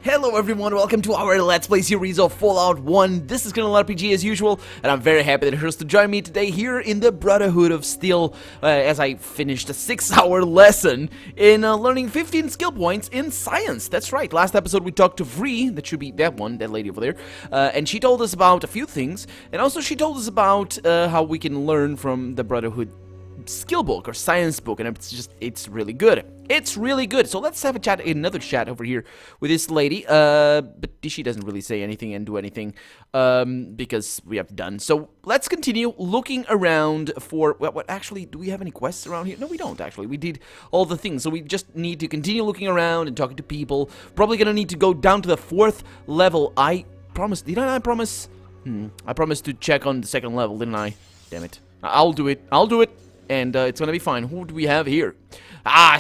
Hello everyone, welcome to our Let's Play series of Fallout 1. This is cRPGs as usual, and I'm very happy that you're to join me today here in the Brotherhood of Steel as I finished a 6-hour lesson in learning 15 skill points in science. That's right, last episode we talked to Vree, that should be that one, that lady over there, and she told us about a few things, and also she told us about how we can learn from the Brotherhood skill book or science book, and it's really good. It's really good. So let's have another chat over here with this lady. But she doesn't really say anything and do anything because we have done. So let's continue looking around for what actually, do we have any quests around here? No, we don't actually. We did all the things. So we just need to continue looking around and talking to people. Probably gonna need to go down to the 4th level. I promised, didn't I promise? I promised to check on the 2nd level, didn't I? Damn it. I'll do it. And it's gonna be fine. Who do we have here?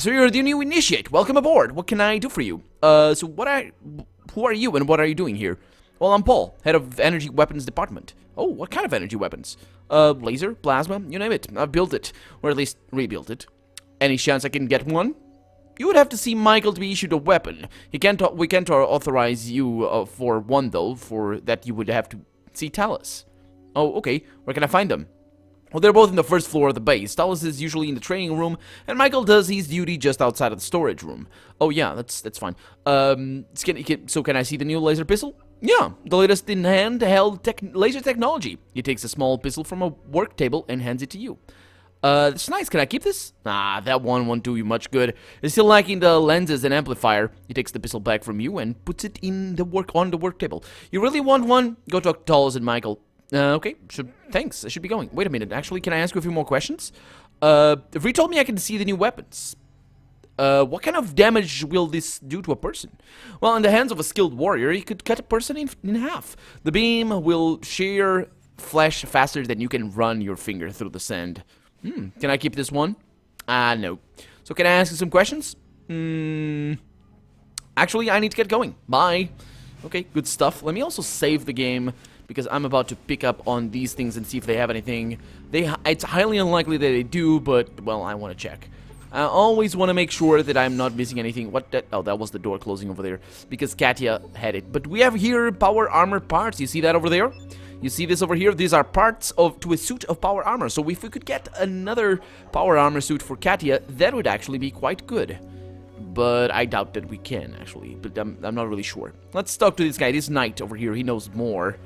So you're the new initiate. Welcome aboard. What can I do for you? Who are you and what are you doing here? Well, I'm Paul, head of energy weapons department. Oh, what kind of energy weapons? Laser, plasma, you name it. I've built it, or at least rebuilt it. Any chance I can get one? You would have to see Michael to be issued a weapon. We can't authorize you for one though. For that, you would have to see Talus. Oh, okay. Where can I find them? Well, they're both in the 1st floor of the base. Talus is usually in the training room, and Michael does his duty just outside of the storage room. Oh yeah, that's fine. So can I see the new laser pistol? Yeah, the latest in handheld laser technology. He takes a small pistol from a work table and hands it to you. That's nice. Can I keep this? That one won't do you much good. It's still lacking the lenses and amplifier. He takes the pistol back from you and puts it on the work table. You really want one? Go talk to Talus and Michael. Okay, thanks. I should be going. Wait a minute, actually, can I ask you a few more questions? Vree told me I can see the new weapons. What kind of damage will this do to a person? Well, in the hands of a skilled warrior, he could cut a person in half. The beam will shear flesh faster than you can run your finger through the sand. Can I keep this one? No. So can I ask you some questions? Actually, I need to get going. Bye. Okay, good stuff. Let me also save the game, because I'm about to pick up on these things and see if they have anything. It's highly unlikely that they do, but, well, I want to check. I always want to make sure that I'm not missing anything. Oh, that was the door closing over there, because Katya had it. But we have here power armor parts. You see that over there? You see this over here? These are parts to a suit of power armor. So if we could get another power armor suit for Katya, that would actually be quite good. But I doubt that we can, actually. But I'm not really sure. Let's talk to this guy, this knight over here. He knows more.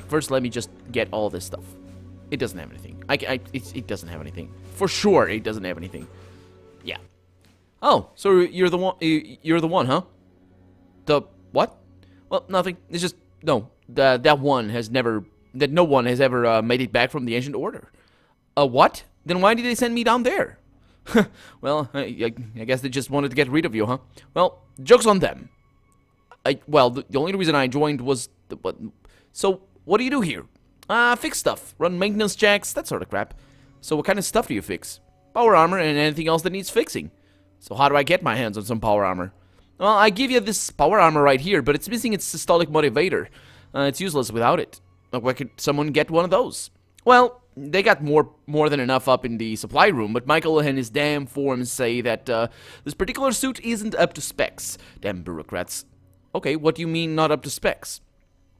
First, let me just get all this stuff. It doesn't have anything. It doesn't have anything. For sure, it doesn't have anything. Yeah. Oh, so you're the one. You're the one, huh? The what? Well, nothing. It's just no. That no one has ever made it back from the Ancient Order. What? Then why did they send me down there? Well, I guess they just wanted to get rid of you, huh? Well, joke's on them. Well, the only reason I joined was so. What do you do here? Fix stuff. Run maintenance checks, that sort of crap. So what kind of stuff do you fix? Power armor and anything else that needs fixing. So how do I get my hands on some power armor? Well, I give you this power armor right here, but it's missing its systolic motivator. It's useless without it. Where could someone get one of those? Well, they got more than enough up in the supply room, but Michael and his damn forms say that this particular suit isn't up to specs. Damn bureaucrats. Okay, what do you mean not up to specs?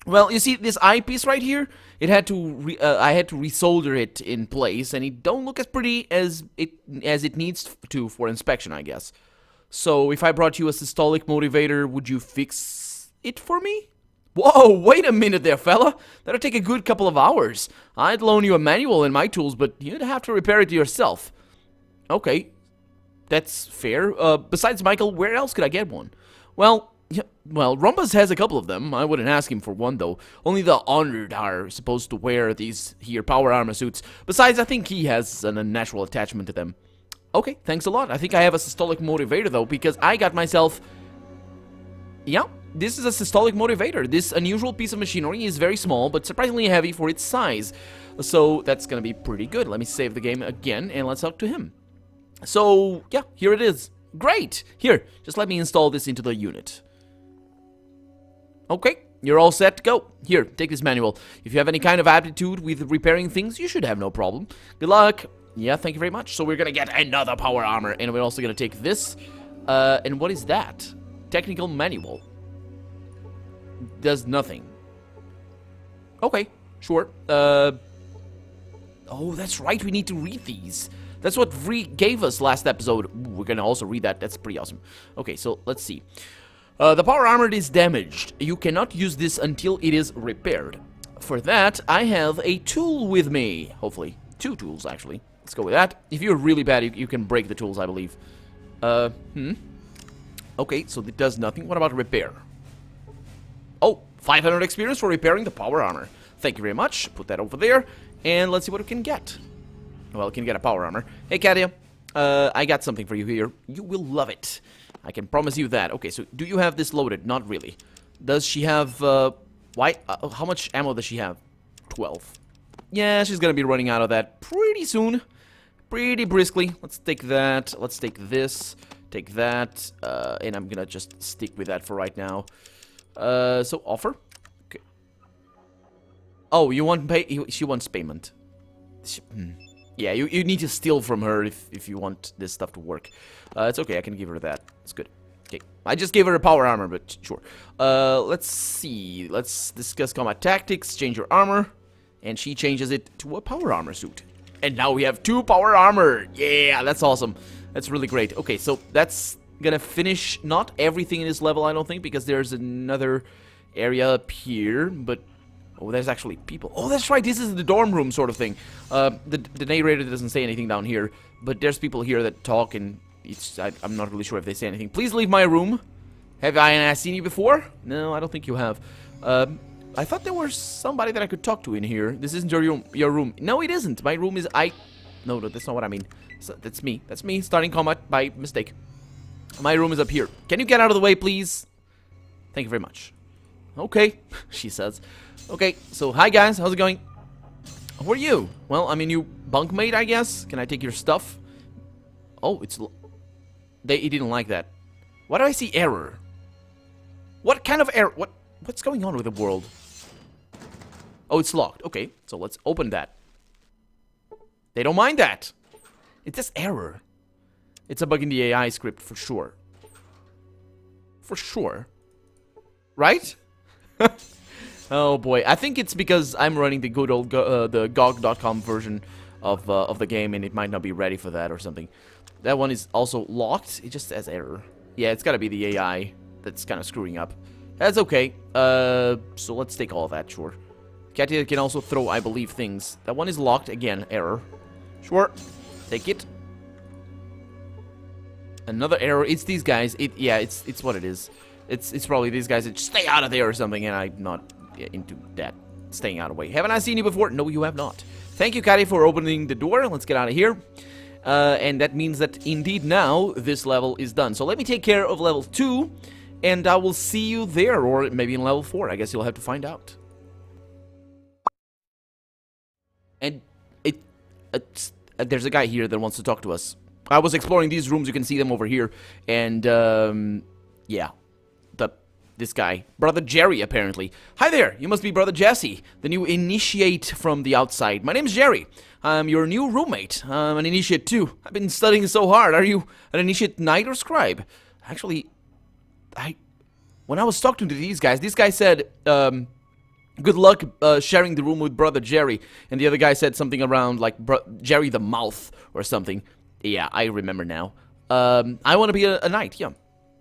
Well, you see this eyepiece right here? I had to resolder it in place, and it don't look as pretty as it needs to for inspection, I guess. So if I brought you a systolic motivator, would you fix it for me? Whoa, wait a minute there, fella. That'll take a good couple of hours. I'd loan you a manual and my tools, but you'd have to repair it yourself. Okay, that's fair. Besides Michael, where else could I get one? Well, Rumpus has a couple of them. I wouldn't ask him for one, though. Only the honored are supposed to wear these here power armor suits. Besides, I think he has an unnatural attachment to them. Okay, thanks a lot. I think I have a systolic motivator, though, because I got myself... Yeah, this is a systolic motivator. This unusual piece of machinery is very small, but surprisingly heavy for its size. So that's gonna be pretty good. Let me save the game again, and let's talk to him. So, yeah, here it is. Great! Here, just let me install this into the unit. Okay, you're all set to go. Here, take this manual. If you have any kind of aptitude with repairing things, you should have no problem. Good luck. Yeah, thank you very much. So we're gonna get another power armor, and we're also gonna take this. And what is that? Technical manual. does nothing. Okay, sure. Oh, that's right, we need to read these. That's what Vree gave us last episode. Ooh, we're gonna also read that. That's pretty awesome. Okay, so let's see. The power armor is damaged. You cannot use this until it is repaired. For that, I have a tool with me. Hopefully. 2 tools, actually. Let's go with that. If you're really bad, you can break the tools, I believe. Okay, so it does nothing. What about repair? Oh, 500 experience for repairing the power armor. Thank you very much. Put that over there. And let's see what we can get. Well, we can get a power armor. Hey, Katia. I got something for you here. You will love it. I can promise you that. Okay, so do you have this loaded? Not really. Does she have, how much ammo does she have? 12. Yeah, she's gonna be running out of that pretty soon. Pretty briskly. Let's take that. Let's take this. Take that. And I'm gonna just stick with that for right now. So, offer. Okay. Oh, you want pay? She wants payment. Yeah, you need to steal from her if you want this stuff to work. It's okay, I can give her that. It's good. Okay, I just gave her a power armor, but sure. Let's see. Let's discuss combat tactics. Change your armor. And she changes it to a power armor suit. And now we have 2 power armor. Yeah, that's awesome. That's really great. Okay, so that's gonna finish not everything in this level, I don't think, because there's another area up here, but... Oh, there's actually people. Oh, that's right, this is the dorm room sort of thing. The narrator doesn't say anything down here, but there's people here that talk, and I'm not really sure if they say anything. Please leave my room. Have I seen you before? No, I don't think you have. I thought there was somebody that I could talk to in here. This isn't your room. No, it isn't. My room is... No, that's not what I mean. That's me. That's me starting combat by mistake. My room is up here. Can you get out of the way, please? Thank you very much. Okay, she says. Okay, so hi guys, how's it going? Who are you? Well, I'm a new bunkmate, I guess. Can I take your stuff? Oh, he didn't like that. Why do I see error? What kind of error? What's going on with the world? Oh, it's locked. Okay, so let's open that. They don't mind that. It says error. It's a bug in the AI script for sure. For sure. Right? Oh boy, I think it's because I'm running the good old the GOG.com version of the game, and it might not be ready for that or something. That one is also locked. It just says error. Yeah, it's gotta be the AI that's kind of screwing up. That's okay. So let's take all that, sure. Katia can also throw, I believe, things. That one is locked. Again, error. Sure. Take it. Another error. It's these guys. Yeah, it's what it is. It's probably these guys that stay out of there or something, and I'm not into that. Staying out of the way. Haven't I seen you before? No, you have not. Thank you, Katia, for opening the door. Let's get out of here. And that means that, indeed, now this level is done. So let me take care of level 2, and I will see you there, or maybe in level 4. I guess you'll have to find out. And there's a guy here that wants to talk to us. I was exploring these rooms. You can see them over here. And, yeah. This guy. Brother Jerry, apparently. Hi there. You must be Brother Jesse, the new initiate from the outside. My name's Jerry. I'm your new roommate. I'm an initiate, too. I've been studying so hard. Are you an initiate knight or scribe? Actually, when I was talking to these guys said, good luck sharing the room with Brother Jerry. And the other guy said something around, like, Jerry the Mouth or something. Yeah, I remember now. I want to be a knight, yeah.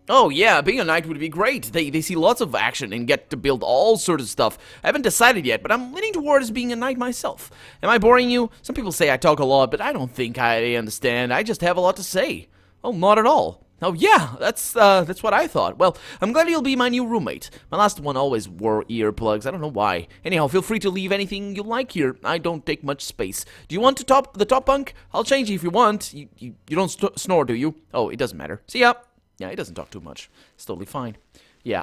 Oh, yeah, being a knight would be great. They see lots of action and get to build all sorts of stuff. I haven't decided yet, but I'm leaning towards being a knight myself. Am I boring you? Some people say I talk a lot, but I don't think I understand. I just have a lot to say. Oh, not at all. Oh, yeah, that's what I thought. Well, I'm glad you'll be my new roommate. My last one always wore earplugs. I don't know why. Anyhow, feel free to leave anything you like here. I don't take much space. Do you want the top bunk? I'll change you if you want. You don't snore, do you? Oh, it doesn't matter. See ya. Yeah, he doesn't talk too much. It's totally fine. Yeah.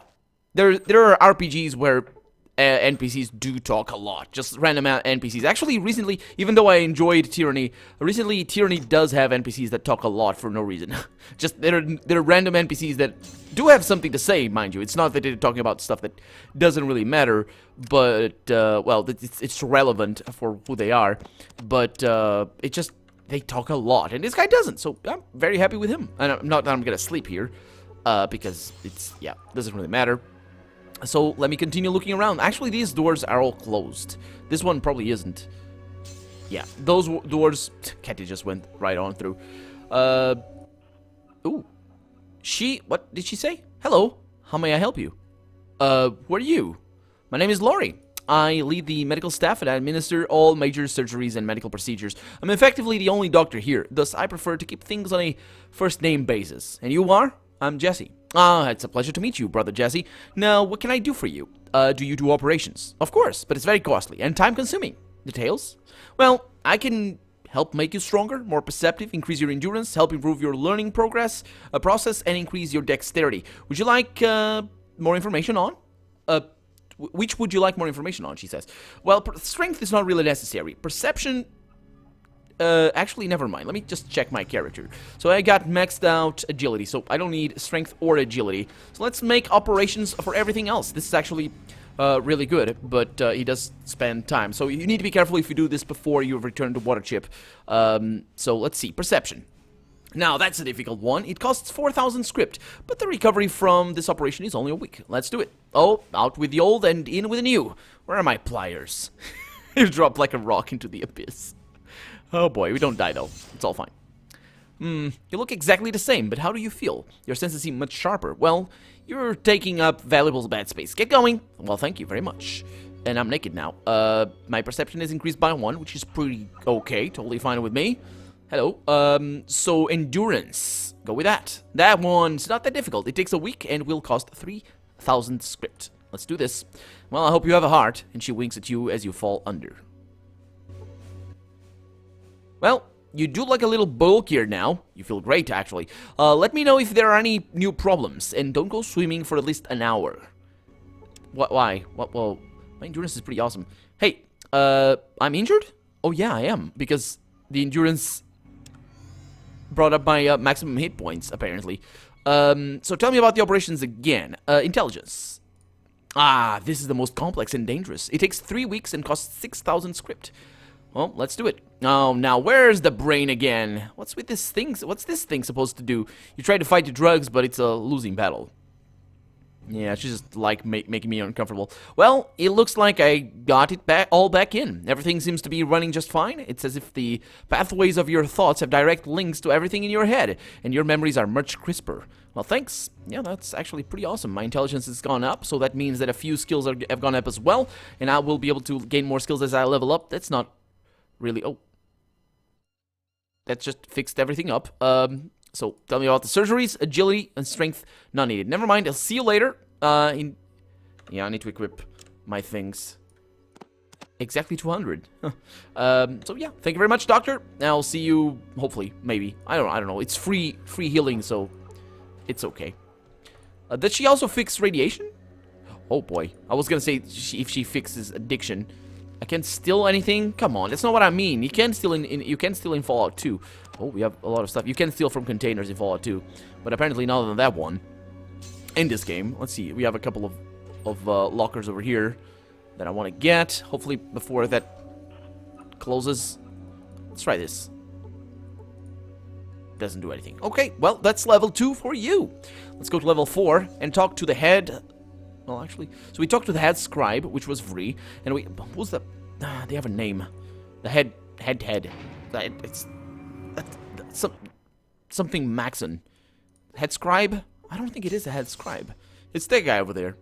There are RPGs where NPCs do talk a lot. Just random NPCs. Actually, recently, even though I enjoyed Tyranny, recently Tyranny does have NPCs that talk a lot for no reason. Just, they're random NPCs that do have something to say, mind you. It's not that they're talking about stuff that doesn't really matter, but, well, it's relevant for who they are. But, it just... They talk a lot, and this guy doesn't, so I'm very happy with him. And not that I'm gonna sleep here, because it's, yeah, doesn't really matter. So let me continue looking around. Actually, these doors are all closed. This one probably isn't. Yeah, those doors... Katy just went right on through. Ooh. What did she say? Hello. How may I help you? Who are you? My name is Lori. I lead the medical staff and I administer all major surgeries and medical procedures. I'm effectively the only doctor here, thus I prefer to keep things on a first-name basis. And you are? I'm Jesse. Ah, it's a pleasure to meet you, Brother Jesse. Now, what can I do for you? Do you do operations? Of course, but it's very costly and time-consuming. Details? Well, I can help make you stronger, more perceptive, increase your endurance, help improve your learning process, and increase your dexterity. Would you like more information on? Which would you like more information on, she says. Well, strength is not really necessary. Perception... actually, never mind. Let me just check my character. So I got maxed out agility, so I don't need strength or agility. So let's make operations for everything else. This is actually really good, but he does spend time. So you need to be careful if you do this before you return to Waterchip. So let's see. Perception. Now, that's a difficult one. It costs 4,000 script, but the recovery from this operation is only a week. Let's do it. Oh, out with the old and in with the new. Where are my pliers? You drop like a rock into the abyss. Oh boy, we don't die though. It's all fine. You look exactly the same, but how do you feel? Your senses seem much sharper. Well, you're taking up valuable bad space. Get going. Well, thank you very much. And I'm naked now. My perception is increased by 1, which is pretty okay. Totally fine with me. Hello. So endurance. Go with that. That one's not that difficult. It takes a week and will cost 3,000 script. Let's do this. Well, I hope you have a heart. And she winks at you as you fall under. Well, you do look a little bulkier now. You feel great, actually. Let me know if there are any new problems. And don't go swimming for at least an hour. What? Why? What? Well, my endurance is pretty awesome. Hey, I'm injured? Oh, yeah, I am. Because the endurance brought up my maximum hit points, apparently. So tell me about the operations again. Intelligence. Ah, this is the most complex and dangerous. It takes 3 weeks and costs 6,000 script. Well, let's do it. Oh, now where's the brain again? What's with this thing? What's this thing supposed to do? You try to fight the drugs, but it's a losing battle. Yeah, she's just like making me uncomfortable. Well, it looks like I got it all back in. Everything seems to be running just fine. It's as if the pathways of your thoughts have direct links to everything in your head, and your memories are much crisper. Well, thanks. Yeah, that's actually pretty awesome. My intelligence has gone up, so that means that a few skills have gone up as well, and I will be able to gain more skills as I level up. That's not really... Oh. That just fixed everything up. So, tell me about the surgeries, agility, and strength not needed. Never mind, I'll see you later. Yeah, I need to equip my things. Exactly 200. So yeah, thank you very much, Doctor. I'll see you, hopefully, maybe. I don't know. It's free healing, so it's okay. Did she also fix radiation? Oh boy, I was gonna say if she fixes addiction. I can't steal anything? Come on, that's not what I mean. You can steal you can steal in Fallout 2. Oh, we have a lot of stuff. You can steal from containers in Fallout 2, but apparently not on that one. In this game, let's see. We have a couple of lockers over here that I want to get. Hopefully before that closes. Let's try this. Doesn't do anything. Okay, well, that's level 2 for you. Let's go to level 4 and talk to the head. Well, actually, so we talked to the head scribe, which was free, and what was the? They have a name. The head. It's something Maxon. Head scribe? I don't think it is a head scribe. It's that guy over there.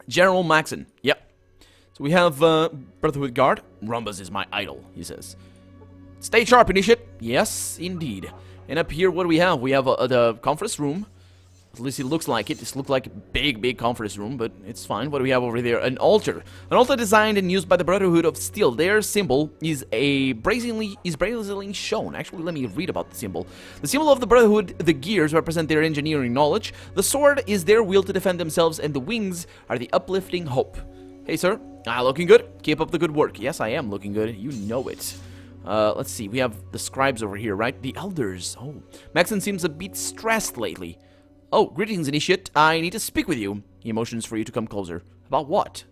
General Maxon. Yep. So we have Brotherhood guard. Rumbus is my idol, he says. Stay sharp, initiate. Yes, indeed. And up here, what do we have? We have the conference room. At least it looks like it. This looks like a big conference room, but it's fine. What do we have over there? An altar. An altar designed and used by the Brotherhood of Steel. Their symbol is brazenly shown. Actually, let me read about the symbol. The symbol of the Brotherhood, the gears, represent their engineering knowledge. The sword is their will to defend themselves, and the wings are the uplifting hope. Hey, sir. Looking good. Keep up the good work. Yes, I am looking good. You know it. Let's see. We have the scribes over here, right? The elders. Oh. Maxon seems a bit stressed lately. Oh, greetings, Initiate. I need to speak with you. He motions for you to come closer. About what?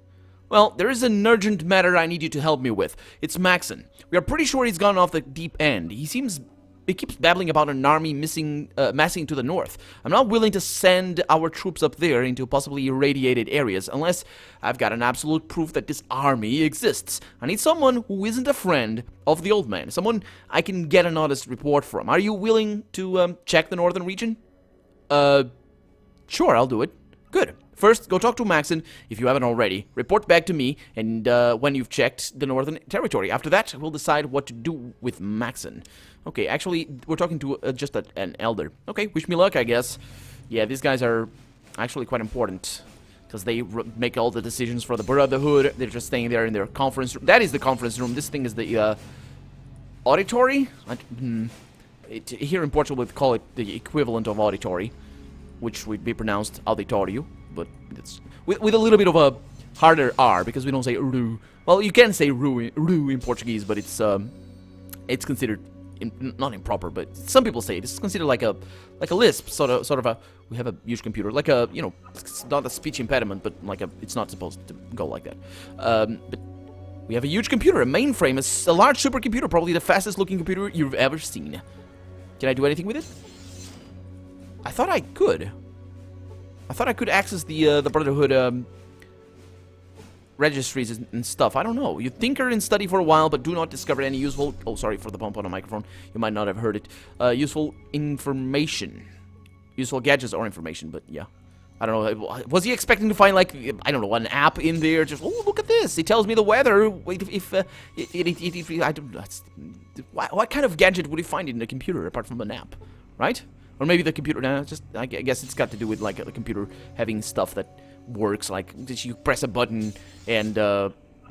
Well, there is an urgent matter I need you to help me with. It's Maxon. We are pretty sure he's gone off the deep end. He seems it keeps babbling about an army massing to the north. I'm not willing to send our troops up there into possibly irradiated areas unless I've got an absolute proof that this army exists. I need someone who isn't a friend of the old man, someone I can get an honest report from. Are you willing to check the northern region? Sure, I'll do it. Good. First, go talk to Maxon, if you haven't already. Report back to me, and when you've checked the Northern Territory. After that, we'll decide what to do with Maxon. Okay, actually, we're talking to just an elder. Okay, wish me luck, I guess. Yeah, these guys are actually quite important, because they make all the decisions for the Brotherhood. They're just staying there in their conference room. That is the conference room. This thing is the auditory? Here in Portugal, we call it the equivalent of auditory, which would be pronounced auditório. But it's with a little bit of a harder R, because we don't say ru. Well, you can say ru in Portuguese, but it's considered not improper. But some people say it. It's considered like a lisp, sort of a. We have a huge computer, like a it's not a speech impediment, but like it's not supposed to go like that. But we have a huge computer, a mainframe, a large supercomputer, probably the fastest looking computer you've ever seen. Can I do anything with it? I thought I could. I thought I could access the Brotherhood registries and stuff. I don't know. You tinker and study for a while, but do not discover any useful... Oh, sorry for the bump on the microphone. You might not have heard it. Useful information. Useful gadgets or information, but yeah. I don't know. Was he expecting to find, like, I don't know, an app in there? Just, oh, look at this. It tells me the weather. If I don't... What kind of gadget would he find in the computer apart from an app? Right? Or maybe the computer, I guess it's got to do with, like, the computer having stuff that works, like, you press a button, and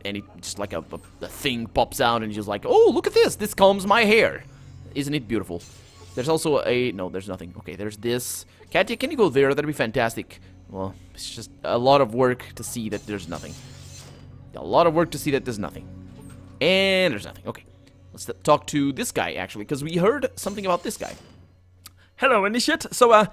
it just, like, a thing pops out, and you're just like, oh, look at this, this combs my hair. Isn't it beautiful? There's also no, there's nothing. Okay, there's this. Katia, can you go there? That'd be fantastic. Well, it's just a lot of work to see that there's nothing. A lot of work to see that there's nothing. And there's nothing. Okay, let's talk to this guy, actually, because we heard something about this guy. Hello, Initiate. So,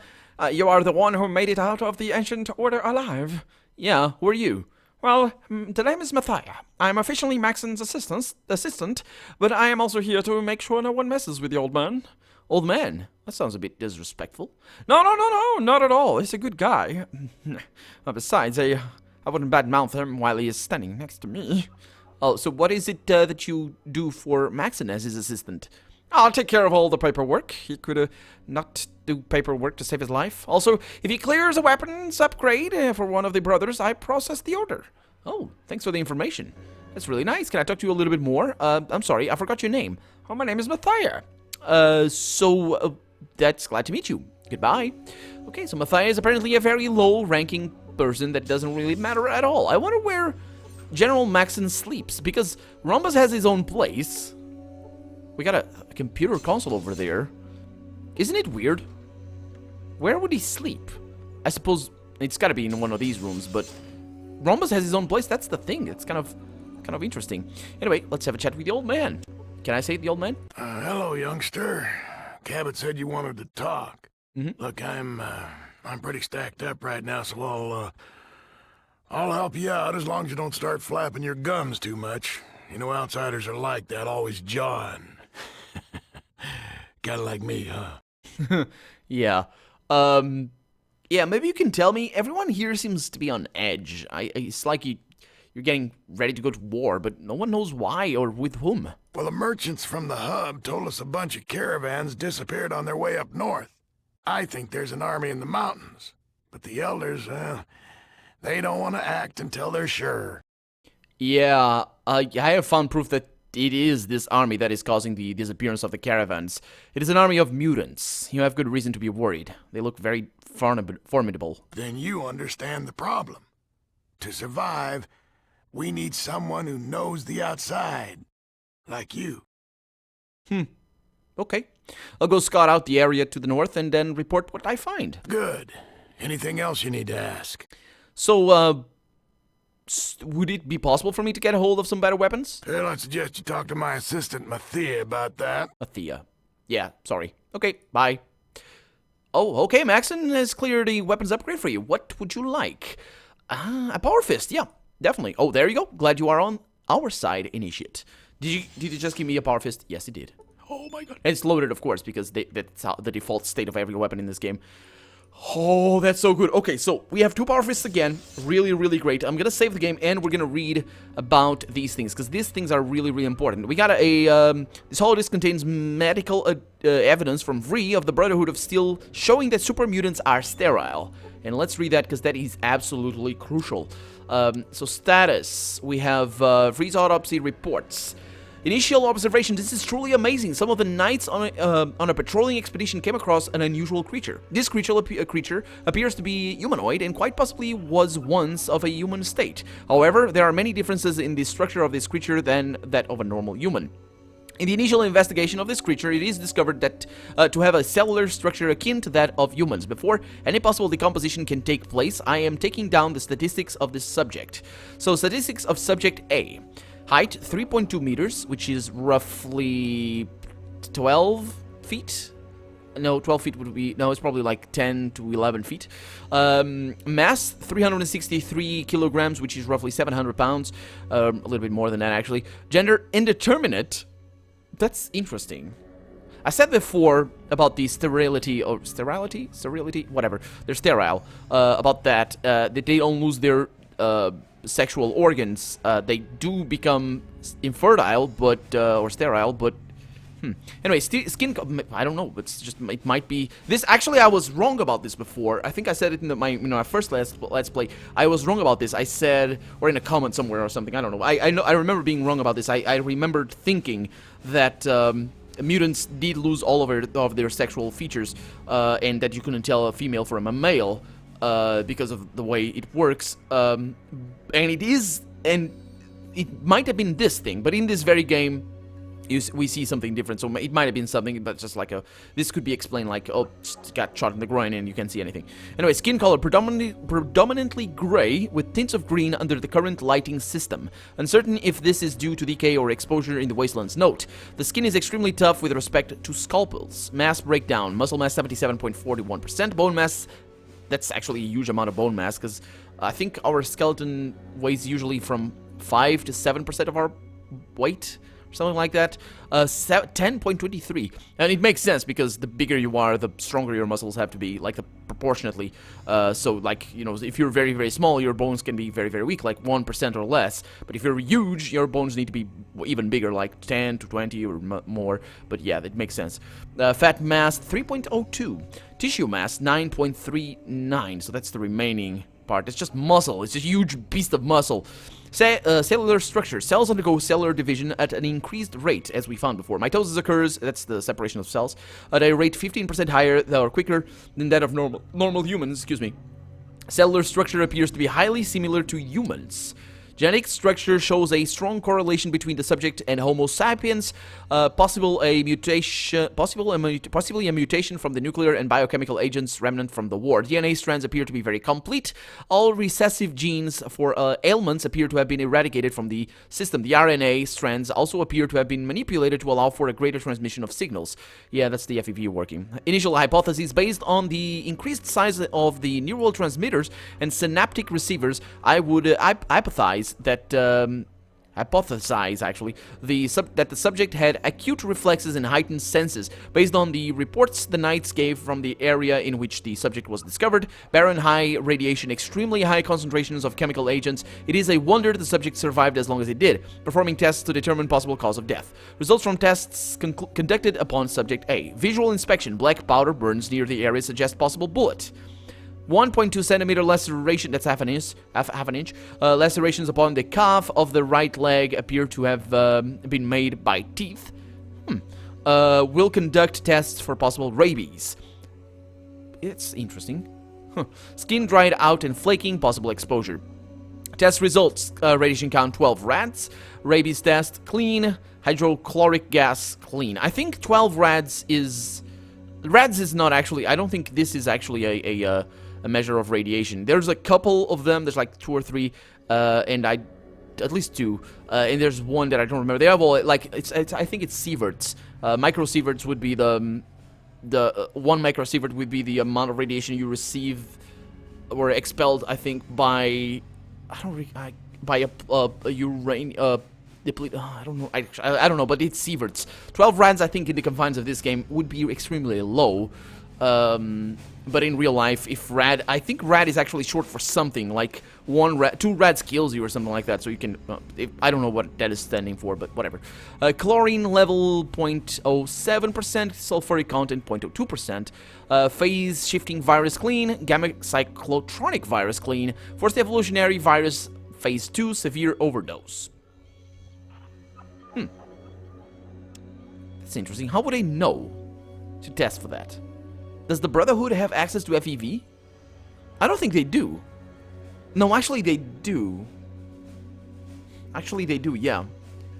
you are the one who made it out of the Ancient Order alive? Yeah, who are you? Well, the name is Mathia. I'm officially Maxon's assistant, but I am also here to make sure no one messes with the old man. Old man? That sounds a bit disrespectful. No, not at all. He's a good guy. Besides, I wouldn't badmouth him while he is standing next to me. Oh, so what is it that you do for Maxon as his assistant? I'll take care of all the paperwork. He could not do paperwork to save his life. Also, if he clears a weapons upgrade for one of the brothers, I process the order. Oh, thanks for the information. That's really nice. Can I talk to you a little bit more? I'm sorry, I forgot your name. Oh, my name is Mathia. That's glad to meet you. Goodbye. Okay, so Mathia is apparently a very low-ranking person that doesn't really matter at all. I wonder where General Maxon sleeps, because Rhombus has his own place. We got a computer console over there. Isn't it weird? Where would he sleep? I suppose it's got to be in one of these rooms, but Rhombus has his own place. That's the thing. It's kind of interesting. Anyway, let's have a chat with the old man. Can I say the old man? Hello, youngster. Cabot said you wanted to talk. Mm-hmm. Look, I'm pretty stacked up right now, so I'll help you out as long as you don't start flapping your gums too much. You know, outsiders are like that, always jawing. Kinda like me, huh? Yeah. Yeah, maybe you can tell me. Everyone here seems to be on edge. It's like you're getting ready to go to war, but no one knows why or with whom. Well, the merchants from the hub told us a bunch of caravans disappeared on their way up north. I think there's an army in the mountains, but the elders, they don't want to act until they're sure. Yeah, I have found proof that it is this army that is causing the disappearance of the caravans. It is an army of mutants. You have good reason to be worried. They look very formidable. Then you understand the problem. To survive, we need someone who knows the outside. Like you. Okay. I'll go scout out the area to the north and then report what I find. Good. Anything else you need to ask? So, would it be possible for me to get a hold of some better weapons? Well, I suggest you talk to my assistant, Mathia, about that. Mathia. Yeah, sorry. Okay, bye. Oh, okay, Maxon has cleared the weapons upgrade for you. What would you like? A power fist, yeah, definitely. Oh, there you go. Glad you are on our side, Initiate. Did you just give me a power fist? Yes, it did. Oh my god. And it's loaded, of course, because that's how the default state of every weapon in this game. Oh, that's so good. Okay, so we have 2 power fists again. Really, really great. I'm gonna save the game, and we're gonna read about these things, because these things are really, really important. We got this holodisc contains medical evidence from Vree of the Brotherhood of Steel, showing that super mutants are sterile. And let's read that, because that is absolutely crucial. So status, we have Vree's autopsy reports. Initial observation, this is truly amazing. Some of the knights on a patrolling expedition came across an unusual creature. This creature appears to be humanoid and quite possibly was once of a human state. However, there are many differences in the structure of this creature than that of a normal human. In the initial investigation of this creature, it is discovered that to have a cellular structure akin to that of humans. Before any possible decomposition can take place, I am taking down the statistics of this subject. So, statistics of subject A. Height, 3.2 meters, which is roughly 12 feet. No, 12 feet would be... No, it's probably like 10 to 11 feet. Mass, 363 kilograms, which is roughly 700 pounds. A little bit more than that, actually. Gender, indeterminate. That's interesting. I said before about the sterility, or sterility? Sterility? Whatever. They're sterile. About that they don't lose their... sexual organs. They do become infertile, but or sterile, but anyway, skin. I don't know. It's just, it might be this. Actually, I was wrong about this before. I think I said it in my first let's play. I was wrong about this. I said, or in a comment somewhere or something. I don't know. I know. I remember being wrong about this. I remembered thinking that mutants did lose all of their sexual features, and that you couldn't tell a female from a male. Because of the way it works, and it might have been this thing, but in this very game, we see something different. So it might have been something, but just like this could be explained like, oh, just got shot in the groin and you can't see anything. Anyway, skin color predominantly gray with tints of green under the current lighting system. Uncertain if this is due to decay or exposure in the wastelands. Note, the skin is extremely tough with respect to scalpels. Mass breakdown, muscle mass 77.41%, bone mass. That's actually a huge amount of bone mass, because I think our skeleton weighs usually from 5 to 7% of our weight, or something like that. 10.23, and it makes sense, because the bigger you are, the stronger your muscles have to be, like proportionately. So, like, you know, if you're very, very small, your bones can be very, very weak, like 1% or less. But if you're huge, your bones need to be even bigger, like 10 to 20 or more. But yeah, that makes sense. Fat mass 3.02, tissue mass 9.39. So that's the remaining part. It's just muscle. It's a huge beast of muscle. Cellular structure. Cells undergo cellular division at an increased rate, as we found before. Mitosis occurs, that's the separation of cells, at a rate 15% higher or quicker than that of normal humans, excuse me. Cellular structure appears to be highly similar to humans. Genetic structure shows a strong correlation between the subject and Homo sapiens, possibly a mutation from the nuclear and biochemical agents remnant from the war. DNA strands appear to be very complete. All recessive genes for ailments appear to have been eradicated from the system. The RNA strands also appear to have been manipulated to allow for a greater transmission of signals. Yeah, that's the FEV working. Initial hypotheses based on the increased size of the neural transmitters and synaptic receivers, I would hypothesize that that the subject had acute reflexes and heightened senses. Based on the reports the Knights gave from the area in which the subject was discovered, barren, high radiation, extremely high concentrations of chemical agents, it is a wonder the subject survived as long as it did. Performing tests to determine possible cause of death. Results from tests conducted upon subject A. Visual inspection. Black powder burns near the area suggest possible bullet. 1.2 centimeter laceration, that's half an inch, lacerations upon the calf of the right leg appear to have been made by teeth. Will conduct tests for possible rabies. It's interesting. Skin dried out and flaking, possible exposure. Test results, radiation count 12 rats, rabies test clean, hydrochloric gas clean. I think 12 rats is not actually, I don't think this is actually a measure of radiation. There's a couple of them. There's like 2 or 3, and at least 2, and there's one that I don't remember. They have all like I think it's sieverts. Microsieverts would be the 1 microsievert would be the amount of radiation you receive or expelled. I think by deplete. I don't know. I don't know, but it's sieverts. 12 rads, I think, in the confines of this game would be extremely low. But in real life, if rad, I think rad is actually short for something like 2 rads kills you or something like that. So you can, I don't know what that is standing for, but whatever. Chlorine level 0.07%, sulfuric content 0.02%, phase shifting virus clean, gamma cyclotronic virus clean, forced evolutionary virus phase 2 severe overdose. That's interesting. How would I know to test for that? Does the Brotherhood have access to FEV? I don't think they do. No, actually they do. Actually they do, yeah.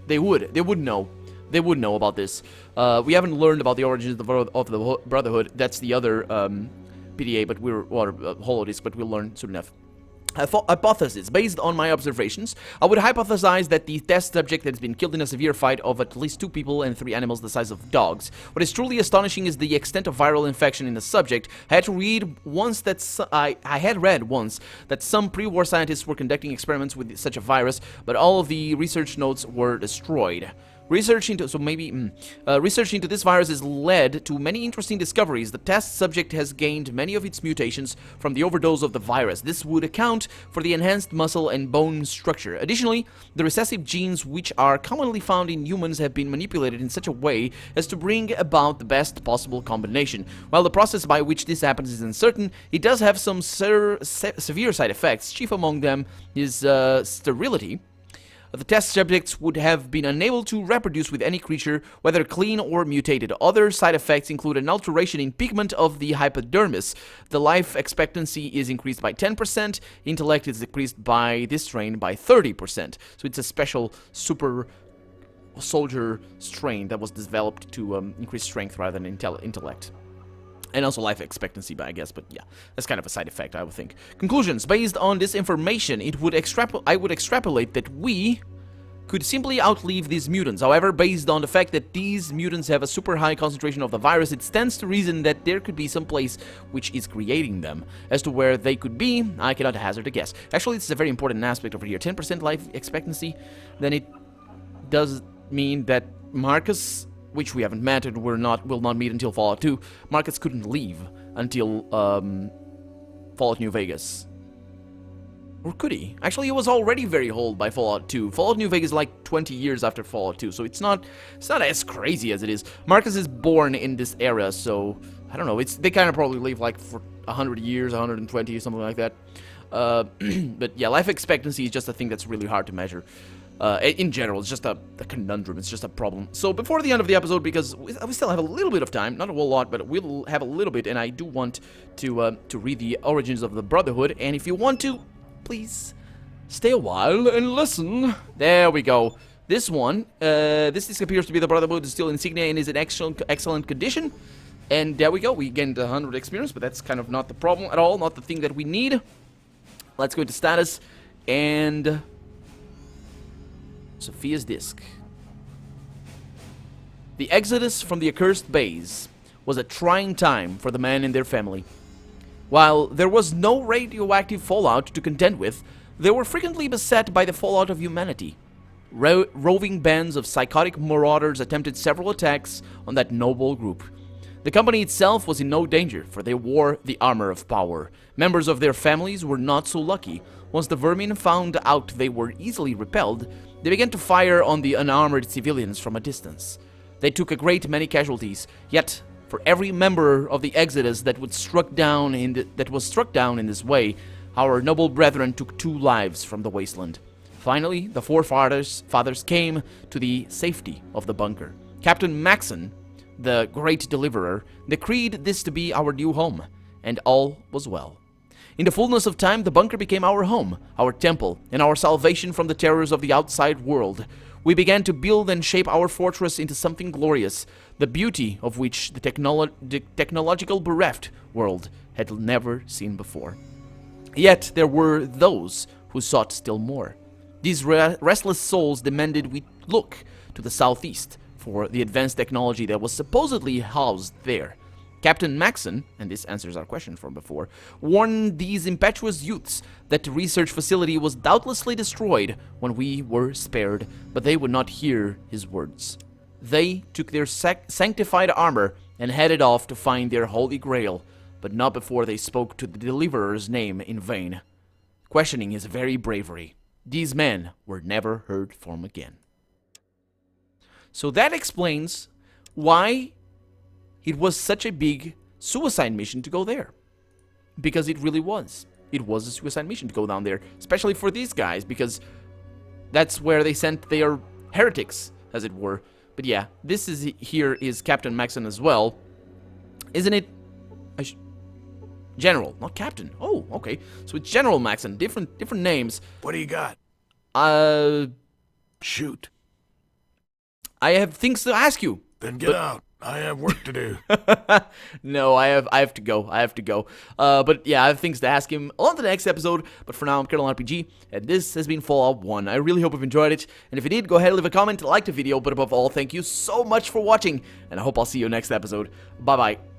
They would. They would know. They would know about this. We haven't learned about the origins of the Brotherhood. That's the other PDA, but holodisc, but we'll learn soon enough. Hypothesis. Based on my observations, I would hypothesize that the test subject has been killed in a severe fight of at least 2 people and 3 animals the size of dogs. What is truly astonishing is the extent of viral infection in the subject. I had read once that some pre-war scientists were conducting experiments with such a virus, but all of the research notes were destroyed. Research into this virus has led to many interesting discoveries. The test subject has gained many of its mutations from the overdose of the virus. This would account for the enhanced muscle and bone structure. Additionally, the recessive genes which are commonly found in humans have been manipulated in such a way as to bring about the best possible combination. While the process by which this happens is uncertain, it does have some severe side effects. Chief among them is sterility. The test subjects would have been unable to reproduce with any creature, whether clean or mutated. Other side effects include an alteration in pigment of the hypodermis. The life expectancy is increased by 10%. Intellect is decreased by this strain by 30%. So it's a special super soldier strain that was developed to increase strength rather than intellect. And also life expectancy, I guess, but yeah, that's kind of a side effect, I would think. Conclusions. Based on this information, I would extrapolate that we could simply outlive these mutants. However, based on the fact that these mutants have a super high concentration of the virus, it stands to reason that there could be some place which is creating them. As to where they could be, I cannot hazard a guess. Actually, this is a very important aspect over here. 10% life expectancy, then it does mean that Marcus, which we haven't met and will not meet until Fallout 2, Marcus couldn't leave until Fallout New Vegas. Or could he? Actually, he was already very old by Fallout 2. Fallout New Vegas is like 20 years after Fallout 2, so it's not as crazy as it is. Marcus is born in this era, so I don't know. They kind of probably live like for 100 years, 120, something like that. But yeah, life expectancy is just a thing that's really hard to measure. In general, it's just a conundrum. It's just a problem. So before the end of the episode, because we still have a little bit of time, not a whole lot, but we'll have a little bit, and I do want to read the origins of the Brotherhood. And if you want to, please stay a while and listen. There we go. This one, this appears to be the Brotherhood, is still insignia and is in excellent condition. And there we go. We gained 100 experience, but that's kind of not the problem at all. Not the thing that we need. Let's go into status and Sophia's Disc. The exodus from the accursed base was a trying time for the men and their family. While there was no radioactive fallout to contend with, they were frequently beset by the fallout of humanity. Roving bands of psychotic marauders attempted several attacks on that noble group. The company itself was in no danger, for they wore the armor of power. Members of their families were not so lucky. Once the vermin found out they were easily repelled, they began to fire on the unarmored civilians from a distance. They took a great many casualties, yet for every member of the Exodus that was struck down in this way, our noble brethren took 2 lives from the wasteland. Finally, the forefathers came to the safety of the bunker. Captain Maxon, the great deliverer, decreed this to be our new home, and all was well. In the fullness of time, the bunker became our home, our temple, and our salvation from the terrors of the outside world. We began to build and shape our fortress into something glorious, the beauty of which the technological bereft world had never seen before. Yet there were those who sought still more. These restless souls demanded we look to the southeast for the advanced technology that was supposedly housed there. Captain Maxon, and this answers our question from before, warned these impetuous youths that the research facility was doubtlessly destroyed when we were spared, but they would not hear his words. They took their sanctified armor and headed off to find their holy grail, but not before they spoke to the deliverer's name in vain, questioning his very bravery. These men were never heard from again. So that explains why it was such a big suicide mission to go there. Because it really was. It was a suicide mission to go down there. Especially for these guys, because that's where they sent their heretics, as it were. But yeah, this is here is Captain Maxon as well. Isn't it? General, not Captain. Oh, okay. So it's General Maxon. Different names. What do you got? Shoot. I have things to ask you. Then get out. I have work to do. No, I have to go. But yeah, I have things to ask him on the next episode. But for now, I'm cRPG, and this has been Fallout 1. I really hope you've enjoyed it. And if you did, go ahead and leave a comment, like the video. But above all, thank you so much for watching. And I hope I'll see you next episode. Bye-bye.